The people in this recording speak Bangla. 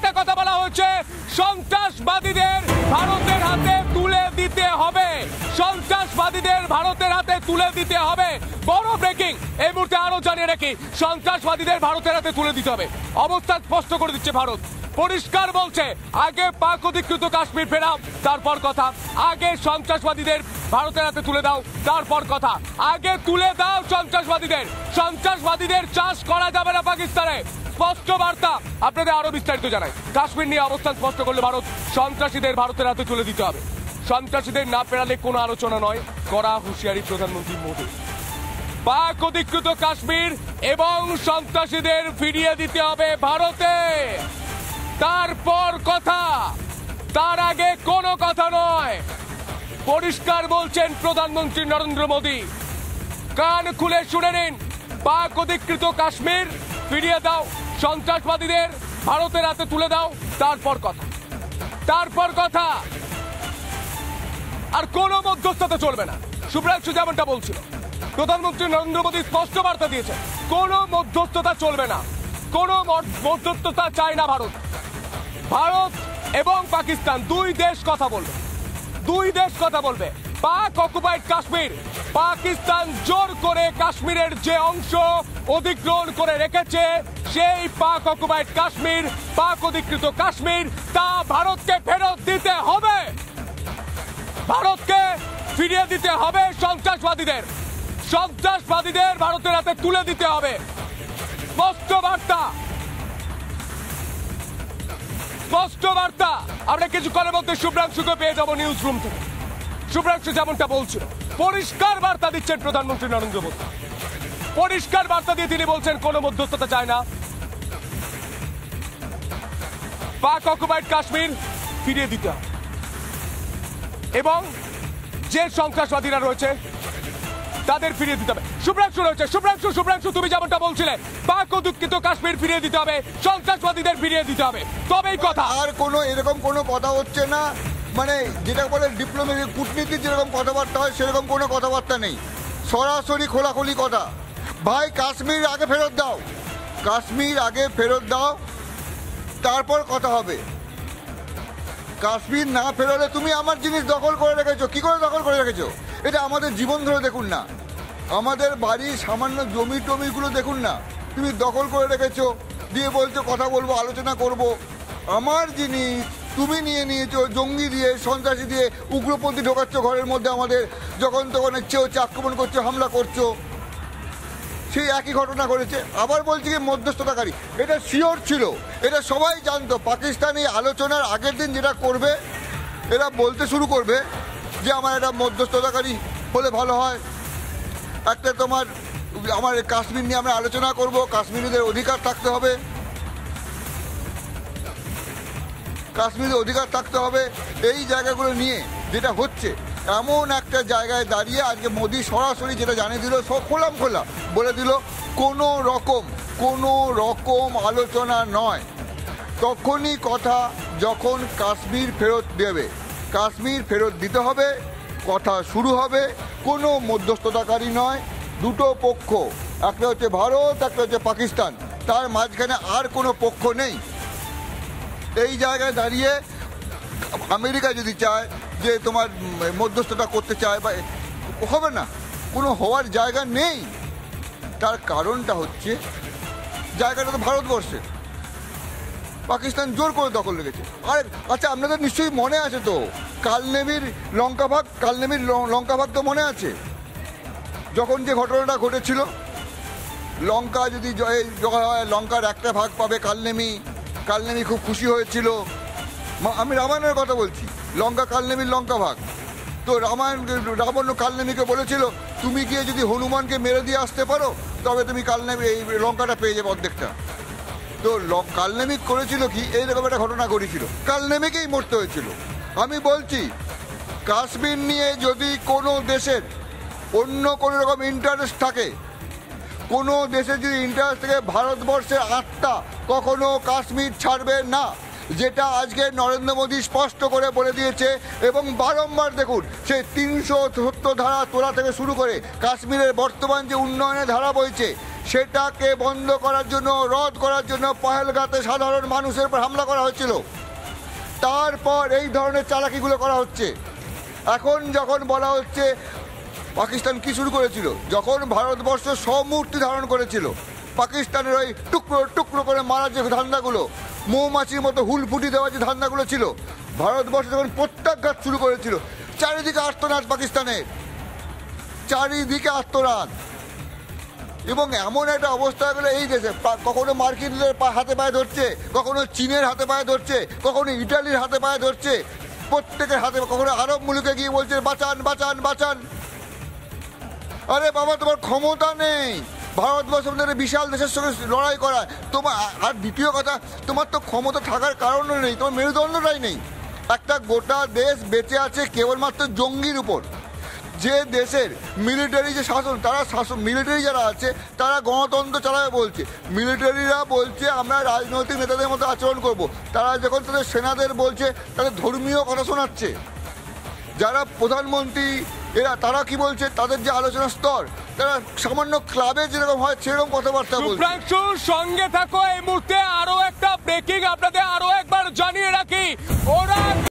একটা কথা বলা হচ্ছে, সন্ত্রাসবাদীদের ভারতের হাতে তুলে দিতে হবে, সন্ত্রাসবাদীদের ভারতের হাতে তুলে দিতে হবে। বড় ব্রেকিং এই মুহূর্তে, আরো জানিয়ে রাখি, সন্ত্রাসবাদীদের ভারতের হাতে তুলে দিতে হবে। অবস্থান স্পষ্ট করে দিচ্ছে ভারত, পরিষ্কার বলছে আগে পাক অধিকৃত কাশ্মীর ফেরাও, তারপর কথা। আগে সন্ত্রাসবাদীদের ভারতের হাতে তুলে দাও, তারপর কথা। আগে তুলে দাও সন্ত্রাসবাদীদের, সন্ত্রাসবাদীদের চাষ করা যাবে না পাকিস্তানে। স্পষ্ট বার্তা, আপনাদের আরো বিস্তারিত জানাই। কাশ্মীর নিয়ে অবস্থান স্পষ্ট করলে ভারত, সন্ত্রাসীদের ভারতের হাতে তুলে দিতে হবে। সন্ত্রাসীদের না ফেরালে কোনো আলোচনা নয়, কড়া হুঁশিয়ারি প্রধানমন্ত্রী মোদী। পাক অধিকৃত কাশ্মীর এবং সন্ত্রাসীদের ফিরিয়ে দিতে হবে ভারতে, তারপর কথা, তার আগে কোনো কথা নয়। পরিষ্কার বলছেন প্রধানমন্ত্রী নরেন্দ্র মোদী, কান খুলে শুনে নিন। পাক অধিকৃত কাশ্মীর ফিরিয়ে দাও, সন্ত্রাসবাদীদের ভারতের হাতে তুলে দাও, তারপর কথা, তারপর কথা। আর কোনো মধ্যস্থতা চলবে না। শুভ্রাংশু যেমনটা বলছিল, প্রধানমন্ত্রী নরেন্দ্র মোদী স্পষ্ট বার্তা দিয়েছেন, কোনো মধ্যস্থতা চলবে না, কোনো মধ্যস্থতা চায় না ভারত। ভারত এবং পাকিস্তান দুই দেশ কথা বলবে, দুই দেশ কথা বলবে। পাক অকুপাইড কাশ্মীর, পাকিস্তান জোর করে কাশ্মীরের যে অংশ অধিগ্রহণ করে রেখেছে, সেই পাক অকুপাইড কাশ্মীর, পাক অধিকৃত কাশ্মীর, তা ভারতকে ফেরত দিতে হবে। ভারতকে ফিরিয়ে দিতে হবে সন্ত্রাসবাদীদের, সন্ত্রাসবাদীদের ভারতের হাতে তুলে দিতে হবে। স্পষ্ট বার্তা, স্পষ্ট বার্তা। আমরা কিছুক্ষণের মধ্যে শুভ্রাংশুকে পেয়ে যাবো নিউজ রুম থেকে। শুভ্রাংশু যেমনটা বলছিল, পরিষ্কার বার্তা দিচ্ছেন প্রধানমন্ত্রী নরেন্দ্র মোদী, পরিষ্কার বার্তা দিয়ে তিনি বলছেন কোনো মধ্যস্থতা চায় না। পাক অকুপাইড কাশ্মীর ফিরিয়ে দিতে হবে এবং যে সন্ত্রাসবাদীরা রয়েছে তাদের ফিরিয়ে দিতে হবে। শুভ্রাংশু রয়েছে, শুভ্রাংশু তুমি যেমনটা বলছিলে, পাক অধিকৃত কাশ্মীর ফিরিয়ে দিতে হবে, সন্ত্রাসবাদীদের ফিরিয়ে দিতে হবে, তবেই কথা। আর কোনো এরকম কোনো কথা হচ্ছে না, মানে যেটা বলে ডিপ্লোমেসি, কূটনীতি যেরকম কথাবার্তা হয় সেরকম কোনো কথাবার্তা নেই, সরাসরি খোলাখুলি কথা। ভাই কাশ্মীর আগে ফেরত দাও, কাশ্মীর আগে ফেরত দাও, তারপর কথা হবে। কাশ্মীর না ফেরলে তুমি আমার জিনিস দখল করে রেখেছো, কি করে দখল করে রেখেছো? এটা আমাদের জীবন ধরে দেখুন না, আমাদের বাড়ির সামান্য জমি টমিগুলো দেখুন না, তুমি দখল করে রেখেছো, দিয়ে বলছো কথা বলবো, আলোচনা করব। আমার জিনিস তুমি নিয়ে নিয়েছো, জঙ্গি দিয়ে, সন্ত্রাসী দিয়ে, উগ্রপন্থী ঢোকাচ্ছ ঘরের মধ্যে আমাদের, যখন তখন ইচ্ছে হচ্ছে আক্রমণ করছো, হামলা করছো। সেই একই ঘটনা করেছে। আবার বলছি কি মধ্যস্থতাকারী, এটা শিওর ছিল, এটা সবাই জানতো। পাকিস্তানি আলোচনার আগের দিন যেটা করবে, এরা বলতে শুরু করবে যে আমার একটা মধ্যস্থতাকারী হলে ভালো হয়, একটা তোমার আমার কাশ্মীর নিয়ে আমরা আলোচনা করব, কাশ্মীরিদের অধিকার থাকতে হবে, কাশ্মীরের অধিকার থাকতে হবে। এই জায়গাগুলো নিয়ে যেটা হচ্ছে, এমন একটা জায়গায় দাঁড়িয়ে আজকে মোদি সরাসরি যেটা জানিয়ে দিল, সব খোলা বলে দিল কোনো রকম আলোচনা নয়। তখনই কথা যখন কাশ্মীর ফেরত দেবে, কাশ্মীর ফেরত দিতে হবে, কথা শুরু হবে। কোনো মধ্যস্থতাকারী নয়, দুটো পক্ষ, একটা হচ্ছে ভারত, একটা হচ্ছে পাকিস্তান, তার মাঝখানে আর কোনো পক্ষ নেই। এই জায়গায় দাঁড়িয়ে আমেরিকা যদি চায় যে তোমার মধ্যস্থতা করতে চায়, বা হবে না, কোনো হওয়ার জায়গা নেই। তার কারণটা হচ্ছে জায়গাটা তো ভারতবর্ষে, পাকিস্তান জোর করে দখল রেখেছে। আর আচ্ছা, আপনাদের নিশ্চয়ই মনে আছে তো কালনেমির লঙ্কা ভাগ তো মনে আছে, যখন যে ঘটনাটা ঘটেছিল, লঙ্কা যদি জয় হয়, লঙ্কার একটা ভাগ পাবে কালনেমি খুব খুশি হয়েছিল। আমি রামায়ণের কথা বলছি, কালনেমির লঙ্কা ভাগ। তো রাবণ কালনেমিকে বলেছিল, তুমি গিয়ে যদি হনুমানকে মেরে দিয়ে আসতে পারো, তবে তুমি কালনেমি এই লঙ্কাটা পেয়ে যাবে অর্ধেকটা। তো কালনেমি করেছিল কি, এইরকম একটা ঘটনা ঘটেছিল, কালনেমিকেই মরতে হয়েছিল। আমি বলছি, কাশ্মীর নিয়ে যদি কোনো দেশের অন্য কোনো রকম ইন্টারেস্ট থাকে, কোনো দেশের যদি ইন্টারেস্ট থাকে, ভারতবর্ষের আত্মা কখনো কাশ্মীর ছাড়বে না, যেটা আজকে নরেন্দ্র মোদী স্পষ্ট করে বলে দিয়েছে। এবং বারংবার দেখুন, সেই 370 ধারা তোলা থেকে শুরু করে কাশ্মীরের বর্তমান যে উন্নয়নের ধারা বইছে, সেটাকে বন্ধ করার জন্য, রদ করার জন্য পহেলগাঁতে সাধারণ মানুষের উপর হামলা করা হয়েছিল। তারপর এই ধরনের চালাকিগুলো করা হচ্ছে। এখন যখন বলা হচ্ছে পাকিস্তান কি শুরু করেছিল, যখন ভারতবর্ষ সমূর্তি ধারণ করেছিল, পাকিস্তানের ওই টুকরো টুকরো করে মারার যে ধান্দাগুলো, মৌমাছির মতো হুল ফুটি দেওয়ার যে ধান্দাগুলো ছিল, ভারতবর্ষ যখন প্রত্যাঘাত শুরু করেছিল, চারিদিকে আর্তনাদ পাকিস্তানের, চারিদিকে আর্তনাদ। এবং এমন একটা অবস্থা গেলে এই দেশে কখনো মার্কিনদের হাতে পায়ে ধরছে, কখনো চীনের হাতে পায়ে ধরছে, কখনো ইটালির হাতে পায়ে ধরছে, প্রত্যেকের হাতে, কখনো আরব মুলুকে গিয়ে বলছে বাঁচান বাঁচান বাঁচান। আরে বাবা, তোমার ক্ষমতা নেই ভারতবর্ষ বিশাল দেশের সঙ্গে লড়াই করা তোমার। আর দ্বিতীয় কথা, তোমার তো ক্ষমতা থাকার কারণও নেই, তোমার মেরুদণ্ডটাই নেই। একটা গোটা দেশ বেঁচে আছে কেবলমাত্র জঙ্গির উপর। যে দেশের মিলিটারি যে শাসন, তারা শাসন, মিলিটারি যারা আছে তারা গণতন্ত্র চালাবে বলছে, মিলিটারিরা বলছে আমরা রাজনৈতিক নেতাদের মতো আচরণ করব। তারা যখন তাদের সেনাদের বলছে তাদের ধর্মীয় কথা শোনাচ্ছে। যারা প্রধানমন্ত্রী এরা, তারা কি বলছে, তাদের যে আলোচনার স্তর, তারা সামান্য ক্লাবে যেরকম হয় সেরকম কথাবার্তা বলছে। সঙ্গে থাকো, এই মুহূর্তে আরো একটা ব্রেকিং আপনাদের